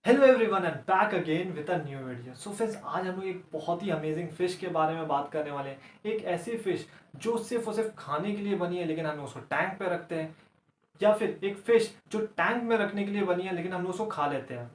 Hello everyone and back again with a new video. So friends, आज हम लोग एक बहुत ही अमेजिंग फिश के बारे में बात करने वाले हैं। एक ऐसी फिश जो सिर्फ और सिर्फ खाने के लिए बनी है लेकिन हम लोग उसको टैंक पे रखते हैं, या फिर एक फिश जो टैंक में रखने के लिए बनी है लेकिन हम लोग उसको खा लेते हैं।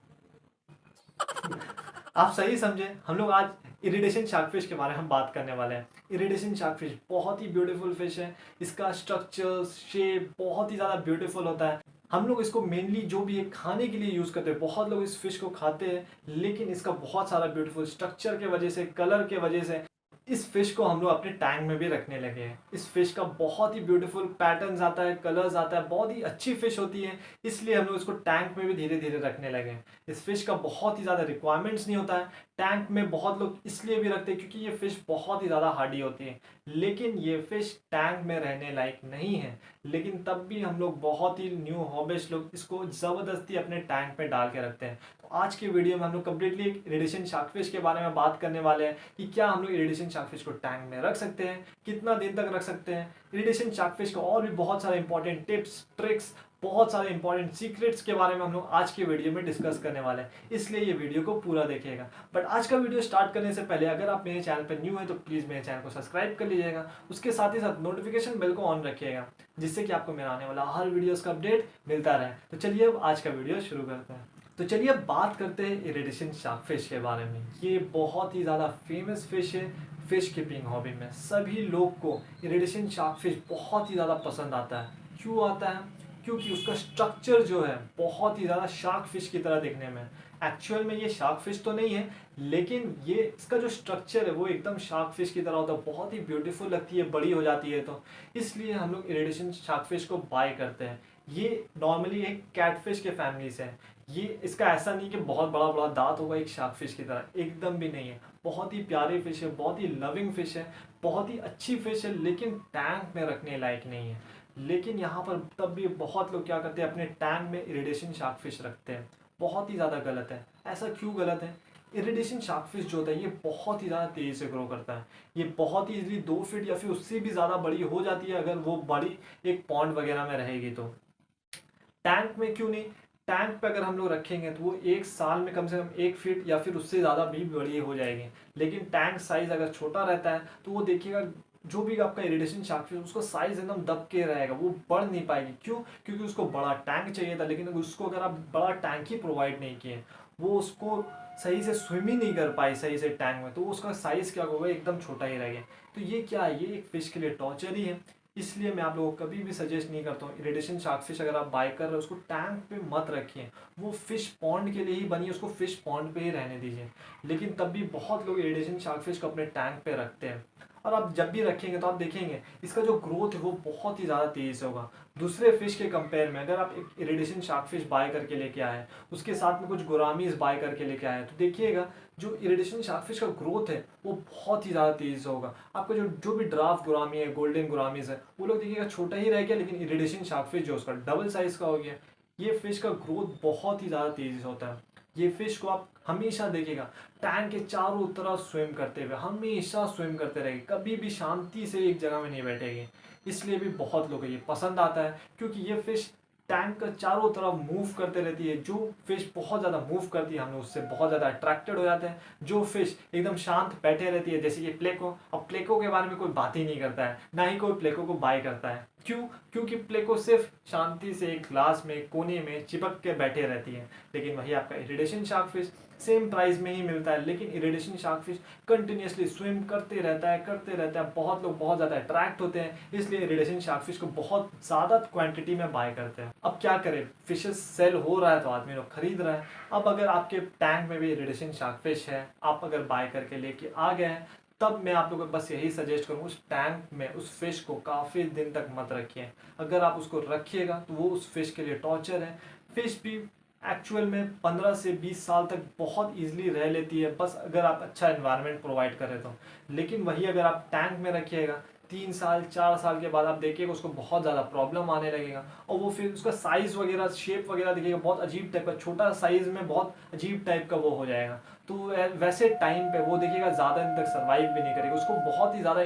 आप सही समझे, हम लोग आज इरिडेशन शार्क फिश के बारे में बात करने वाले हैं। इरिडेशन शार्क फिश बहुत ही ब्यूटीफुल फिश है। इसका स्ट्रक्चर शेप बहुत ही ज़्यादा ब्यूटीफुल होता है। हम लोग इसको मेनली जो भी है खाने के लिए यूज़ करते हैं। बहुत लोग इस फिश को खाते हैं, लेकिन इसका बहुत सारा ब्यूटीफुल स्ट्रक्चर के वजह से, कलर के वजह से इस फिश को हम लोग अपने टैंक में भी रखने लगे हैं। इस फिश का बहुत ही ब्यूटीफुल पैटर्न्स आता है, कलर्स आता है, बहुत ही अच्छी फिश होती है, इसलिए हम लोग इसको टैंक में भी धीरे धीरे रखने लगे हैं। इस फिश का बहुत ही ज़्यादा रिक्वायरमेंट्स नहीं होता है। टैंक में बहुत लोग इसलिए भी रखते हैं क्योंकि ये फिश बहुत ही ज़्यादा हार्डी होती है, लेकिन ये फिश टैंक में रहने लायक नहीं है। लेकिन तब भी हम लोग बहुत ही न्यू हॉबिस्ट लोग इसको ज़बरदस्ती अपने टैंक में डाल के रखते हैं। तो आज की वीडियो में हम लोग कम्प्लीटली इरिडेशन शार्क फिश के बारे में बात करने वाले हैं कि क्या हम लोग इरिडेशन शार्क फिश को टैंक में रख सकते हैं, कितना दिन तक रख सकते हैं। इरिडेशन शार्क फिश का और भी बहुत सारे इंपॉर्टेंट टिप्स, ट्रिक्स, बहुत सारे इंपॉर्टेंट सीक्रेट्स के बारे में हम लोग आज के वीडियो में डिस्कस करने वाले हैं, इसलिए ये वीडियो को पूरा देखिएगा। बट आज का वीडियो स्टार्ट करने से पहले अगर आप मेरे चैनल पर न्यू है तो प्लीज़ मेरे चैनल को सब्सक्राइब कर लीजिएगा। उसके साथ ही साथ नोटिफिकेशन बेल को ऑन रखिएगा, जिससे कि आपको मेरा आने वाला हर वीडियोस का अपडेट मिलता रहे। तो चलिए अब आज का वीडियो शुरू करते हैं। तो चलिए अब बात करते हैं इरिडेशन शार्क फिश के बारे में। ये बहुत ही ज़्यादा फेमस फिश है। फिश कीपिंग हॉबी में सभी लोग को इरिडेशन शार्क फिश बहुत ही ज़्यादा पसंद आता है। क्यों आता है? क्योंकि उसका स्ट्रक्चर जो है बहुत ही ज़्यादा शार्क फिश की तरह दिखने में। एक्चुअल में ये शार्क फिश तो नहीं है, लेकिन ये इसका जो स्ट्रक्चर है वो एकदम शार्क फिश की तरह होता है। बहुत ही ब्यूटीफुल लगती है, बड़ी हो जाती है, तो इसलिए हम लोग इरिडेशन शार्क फिश को बाय करते हैं। ये नॉर्मली एक कैटफिश के फैमिली से है। ये इसका ऐसा नहीं कि बहुत बड़ा बड़ा दांत होगा एक शार्क फिश की तरह, एकदम भी नहीं है। बहुत ही प्यारी फिश है, बहुत ही लविंग फिश है, बहुत ही अच्छी फिश है, लेकिन टैंक में रखने लायक नहीं है। लेकिन यहाँ पर तब भी बहुत लोग क्या करते हैं, अपने टैंक में इरिडेशन शार्क फिश रखते हैं। बहुत ही ज़्यादा गलत है। ऐसा क्यों गलत है? इरिडेशन शार्क फिश जो होता है ये बहुत ही ज़्यादा तेज़ी से ग्रो करता है। ये बहुत ही इजीली 2 फीट या फिर उससे भी ज़्यादा बड़ी हो जाती है अगर वो बड़ी एक पॉन्ड वगैरह में रहेगी तो। टैंक में क्यों नहीं? टैंक पे अगर हम लोग रखेंगे तो वो एक साल में कम से कम 1 फीट या फिर उससे ज़्यादा भी बड़ी हो जाएगी। लेकिन टैंक साइज अगर छोटा रहता है तो वो देखिएगा, जो भी आपका इरिडेशन शार्क फिश उसका साइज एकदम दब के रहेगा, वो बढ़ नहीं पाएगी। क्यों? क्योंकि उसको बड़ा टैंक चाहिए था, लेकिन उसको अगर आप बड़ा टैंक ही प्रोवाइड नहीं किए, वो उसको सही से स्विम ही नहीं कर पाई सही से टैंक में, तो उसका साइज क्या होगा, एकदम छोटा ही रह गया। तो ये क्या है? ये एक फिश के लिए टॉर्चर ही है। इसलिए मैं आप लोगों को कभी भी सजेस्ट नहीं करता हूँ, इरिडेशन शार्क फिश अगर आप बाय कर रहे हो उसको टैंक पे मत रखिए। वो फिश पॉन्ड के लिए ही बनी है, उसको फिश पॉन्ड पे ही रहने दीजिए। लेकिन तब भी बहुत लोग इरिडेशन शार्क फिश को अपने टैंक पे रखते हैं, और आप जब भी रखेंगे तो आप देखेंगे इसका जो ग्रोथ है वो बहुत ही ज़्यादा तेज़ी से होगा दूसरे फिश के कंपेयर में। अगर आप एक इरिडेशन शार्क फिश बाय करके लेके आए, उसके साथ में कुछ गोरामीज बाय करके लेके आए, तो देखिएगा जो इरिडेशन शार्क फिश का ग्रोथ है वो बहुत ही ज़्यादा तेज़ी से होगा। आपका जो जो भी ड्राफ्ट गोरामी है, गोल्डन गोरामीज है, वो लोग देखिएगा छोटा ही रह गया, लेकिन इरिडेशन शार्क फिश जो उसका डबल साइज का हो गया। ये फिश का ग्रोथ बहुत ही ज़्यादा तेज़ी से होता है। ये फिश को आप हमेशा देखिएगा टैंक के चारों तरफ स्विम करते हुए, हमेशा स्विम करते रहेगी, कभी भी शांति से एक जगह में नहीं बैठेगी। इसलिए भी बहुत लोगों को ये पसंद आता है, क्योंकि ये फिश टैंक का चारों तरफ मूव करते रहती है। जो फिश बहुत ज़्यादा मूव करती है हम लोग उससे बहुत ज़्यादा अट्रैक्टेड हो जाते हैं। जो फिश एकदम शांत बैठे रहती है, जैसे कि प्लेको। अब प्लेको के बारे में कोई बात ही नहीं करता है, ना ही कोई प्लेको को बाय करता है। क्यों? क्योंकि प्लेको सिर्फ शांति से एक ग्लास में कोने में चिपक के बैठे रहती है। लेकिन वही आपका irradiation shark fish same price में ही मिलता है, लेकिन irradiation shark fish continuously swim करते रहता है, करते रहता है। बहुत लोग बहुत ज़्यादा अट्रैक्ट होते हैं, इसलिए इरिडेशन शार्क फिश को बहुत ज़्यादा क्वांटिटी में बाय करते हैं। अब क्या करें, फिशेस सेल हो रहा है तो आदमी लोग खरीद रहा है। अब अगर आपके टैंक में भी इरिडेशन शार्क फिश है, आप अगर बाय करके लेके आ गए हैं, तब मैं आप लोगों को बस यही सजेस्ट करूँ, उस टैंक में उस फिश को काफ़ी दिन तक मत रखिए। अगर आप उसको रखिएगा तो वो उस फिश के लिए टॉर्चर है। फिश भी एक्चुअल में 15 से 20 साल तक बहुत ईजिली रह लेती है, बस अगर आप अच्छा एनवायरनमेंट प्रोवाइड करें तो। लेकिन वही अगर आप टैंक में रखिएगा, 3 साल 4 साल के बाद आप देखिएगा उसको बहुत ज़्यादा प्रॉब्लम आने लगेगा। और वो फिर उसका साइज़ वगैरह, शेप वगैरह देखिएगा बहुत अजीब टाइप का, छोटा साइज़ में बहुत अजीब टाइप का वो हो जाएगा। तो वैसे टाइम पे वो देखिएगा ज़्यादा दिन तक सर्वाइव भी नहीं करेगा, उसको बहुत ही ज़्यादा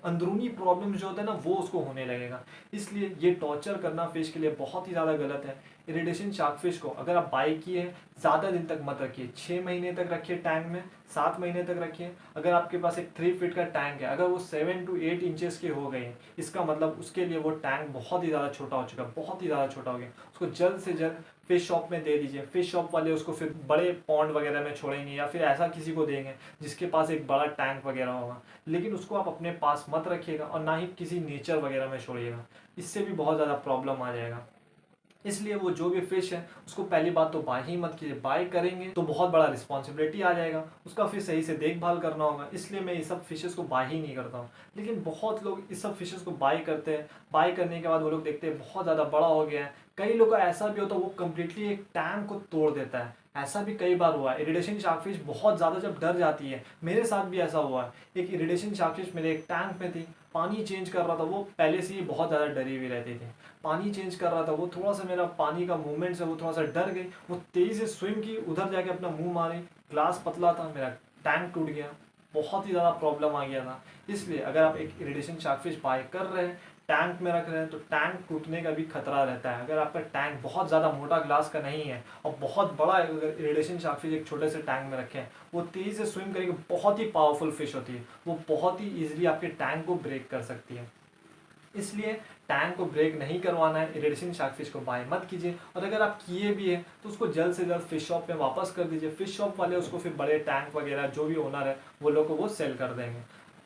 अंदरूनी प्रॉब्लम जो होता है ना वो उसको होने लगेगा। इसलिए ये टॉर्चर करना फिश के लिए बहुत ही ज़्यादा गलत है। इरिडेशन शार्क फिश को अगर आप बाई किए ज़्यादा दिन तक मत रखिए, 6 महीने तक रखिए टैंक में, 7 महीने तक रखिए। अगर आपके पास एक 3 फीट का टैंक है, अगर वो 7 to 8 इंचेस के हो गए हैं, इसका मतलब उसके लिए वो टैंक बहुत ही ज़्यादा छोटा हो चुका है, बहुत ही ज़्यादा छोटा हो गया। उसको जल्द से जल्द फिश शॉप में दे दीजिए। फिश शॉप वाले उसको फिर बड़े पॉन्ड वगैरह में छोड़ेंगे या फिर ऐसा किसी को देंगे जिसके पास एक बड़ा टैंक वगैरह होगा, लेकिन उसको आप अपने पास मत रखिएगा और ना ही किसी नेचर वगैरह में छोड़िएगा, इससे भी बहुत ज़्यादा प्रॉब्लम आ जाएगा। इसलिए वो जो भी फिश है उसको पहली बात तो बाय ही मत कीजिए। बाय करेंगे तो बहुत बड़ा रिस्पॉन्सिबिलिटी आ जाएगा, उसका फिर सही से देखभाल करना होगा, इसलिए मैं ये सब फिशेस को बाय ही नहीं करता हूँ। लेकिन बहुत लोग इस सब फिशेस को बाय करते हैं, बाय करने के बाद वो लोग देखते हैं बहुत ज़्यादा बड़ा हो गया है। कई लोग का ऐसा भी होता है वो कम्प्लीटली एक टैंक को तोड़ देता है, ऐसा भी कई बार हुआ है। इरिडेशन शार्क फिश बहुत ज़्यादा जब डर जाती है, मेरे साथ भी ऐसा हुआ है। एक इरिडेशन शार्क फिश मेरे एक टैंक में थी, पानी चेंज कर रहा था, वो पहले से ही बहुत ज़्यादा डरी हुई रहती थी। पानी चेंज कर रहा था, वो थोड़ा सा मेरा पानी का मूवमेंट से वो थोड़ा सा डर गई, वो तेज़ी से स्विम की, उधर जाके अपना मुंह मारे, ग्लास पतला था, मेरा टैंक टूट गया, बहुत ही ज़्यादा प्रॉब्लम आ गया था। इसलिए अगर आप एक इरिडेशन शार्क फिश बाय कर रहे हैं, टैंक में रख रहे हैं, तो टैंक टूटने का भी खतरा रहता है। अगर आपका टैंक बहुत ज़्यादा मोटा ग्लास का नहीं है और बहुत बड़ा है, अगर इरिडेशन शार्क फिश एक छोटे से टैंक में रखें, वो तेज़ी से स्विम करेगी, बहुत ही पावरफुल फिश होती है, वो बहुत ही ईजिली आपके टैंक को ब्रेक कर सकती है। इसलिए टैंक को ब्रेक नहीं करवाना है, इरिडेशन शार्क फिश को बाय मत कीजिए। और अगर आप किए भी हैं तो उसको जल्द से जल्द फिश शॉप में वापस कर दीजिए। फिश शॉप वाले उसको फिर बड़े टैंक वगैरह जो भी ओनर है वो लोग को वो सेल कर देंगे।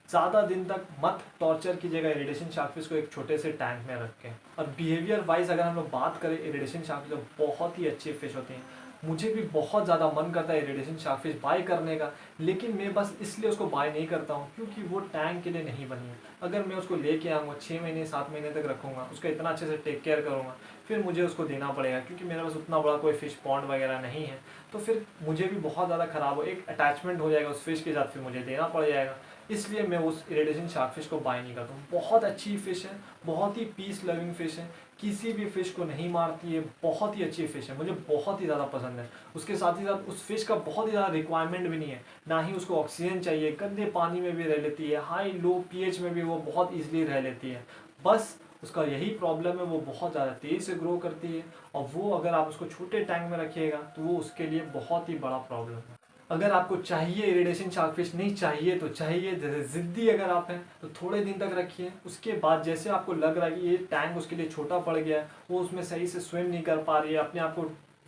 ज़्यादा दिन तक मत टॉर्चर कीजिएगा इरिडेशन शार्क फिश को एक छोटे से टैंक में रख के। और बिहेवियर वाइज अगर हम लोग बात करें, इरिडेशन शार्क फिश बहुत ही अच्छी फिश होती हैं। मुझे भी बहुत ज़्यादा मन करता है इरिडेशन शार्क फिश बाय करने का, लेकिन मैं बस इसलिए उसको बाय नहीं करता हूँ क्योंकि वो टैंक के लिए नहीं बनी है। अगर मैं उसको लेके आऊँगा, 6 महीने 7 महीने तक रखूँगा, उसका इतना अच्छे से टेक केयर करूँगा, फिर मुझे उसको देना पड़ेगा क्योंकि मेरे पास उतना बड़ा कोई फिश पॉन्ड वगैरह नहीं है, तो फिर मुझे भी बहुत ज़्यादा ख़राब हो, एक अटैचमेंट हो जाएगा उस फिश के साथ, फिर मुझे देना पड़ जाएगा। इसलिए मैं उस इरिडेशन शार्क फिश को बाय नहीं करता हूँ। बहुत अच्छी फिश है, बहुत ही पीस लविंग फिश है, किसी भी फिश को नहीं मारती है, बहुत ही अच्छी फिश है, मुझे बहुत ही ज़्यादा पसंद है। उसके साथ ही साथ उस फिश का बहुत ही ज़्यादा रिक्वायरमेंट भी नहीं है, ना ही उसको ऑक्सीजन चाहिए, गंदे पानी में भी रह लेती है, हाई लो पीएच में भी वो बहुत ईजिली रह लेती है। बस उसका यही प्रॉब्लम है, वो बहुत ज़्यादा तेज़ से ग्रो करती है, और वो अगर आप उसको छोटे टैंक में रखिएगा तो वो उसके लिए बहुत ही बड़ा प्रॉब्लम है। अगर आपको चाहिए इरिडेशन शार्क फिश, नहीं चाहिए तो चाहिए, जैसे ज़िद्दी अगर आप हैं तो थोड़े दिन तक रखिए। उसके बाद जैसे आपको लग रहा है कि ये टैंक उसके लिए छोटा पड़ गया है, वो उसमें सही से स्विम नहीं कर पा रही है, अपने आप को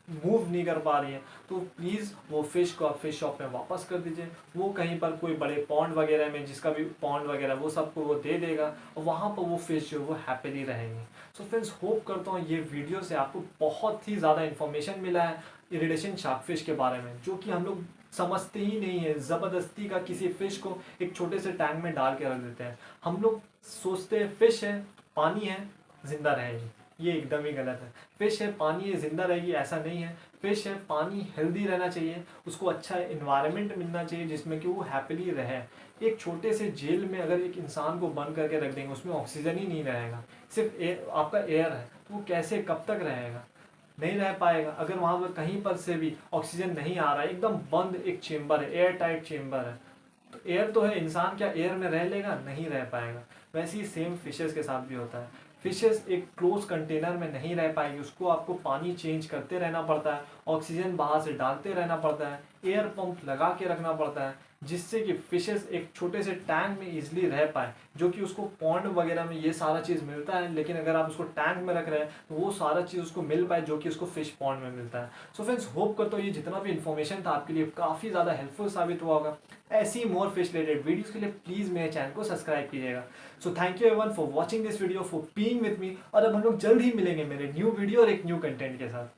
मूव नहीं कर पा रही है, तो प्लीज़ वो फिश को आप फिश शॉप में वापस कर दीजिए। वो कहीं पर कोई बड़े पॉन्ड वगैरह में, जिसका भी पॉन्ड वगैरह वो सबको वो दे देगा, और वहाँ पर वो फिश जो वो हैप्पीली रहेंगे। सो फ्रेंड्स, होप करता हूँ ये वीडियो से आपको बहुत ही ज़्यादा इन्फॉर्मेशन मिला है इरिडेशन शार्क फिश के बारे में, जो कि हम लोग समझते ही नहीं है। ज़बरदस्ती का किसी फिश को एक छोटे से टैंक में डाल के रख देते हैं। हम लोग सोचते हैं फिश है, पानी है, जिंदा रहेगी, ये एकदम ही गलत है। फिश है, पानी है, जिंदा रहेगी, ऐसा नहीं है। फिश है, पानी हेल्दी रहना चाहिए, उसको अच्छा इन्वायरमेंट मिलना चाहिए जिसमें कि वो हैप्पीली रहे। एक छोटे से जेल में अगर एक इंसान को बंद करके रख देंगे, उसमें ऑक्सीजन ही नहीं रहेगा, सिर्फ एयर, आपका एयर है, तो वो कैसे कब तक रहेगा, नहीं रह पाएगा। अगर वहाँ पर कहीं पर से भी ऑक्सीजन नहीं आ रहा है, एकदम बंद एक चेम्बर है, एयर टाइट चेम्बर है, तो एयर तो है, इंसान क्या एयर में रह लेगा, नहीं रह पाएगा। वैसे ही सेम फिशेस के साथ भी होता है। फिशेस एक क्लोज कंटेनर में नहीं रह पाएगी, उसको आपको पानी चेंज करते रहना पड़ता है, ऑक्सीजन बाहर से डालते रहना पड़ता है, एयर पंप लगा के रखना पड़ता है, जिससे कि फिशेस एक छोटे से टैंक में इजीली रह पाए, जो कि उसको पॉन्ड वगैरह में ये सारा चीज़ मिलता है, लेकिन अगर आप उसको टैंक में रख रहे हैं तो वो सारा चीज़ उसको मिल पाए जो कि उसको फिश पॉन्ड में मिलता है। सो फ्रेंड्स, होप करता हूँ ये जितना भी इन्फॉर्मेशन था आपके लिए काफ़ी ज़्यादा हेल्पफुल साबित हुआ होगा। ऐसी मोर फिश रिलेटेड वीडियोज़ के लिए प्लीज़ मेरे चैनल को सब्सक्राइब कीजिएगा। So thank you everyone for watching this video, for being with me, और अब हम लोग जल्द ही मिलेंगे मेरे न्यू वीडियो और एक न्यू कंटेंट के साथ।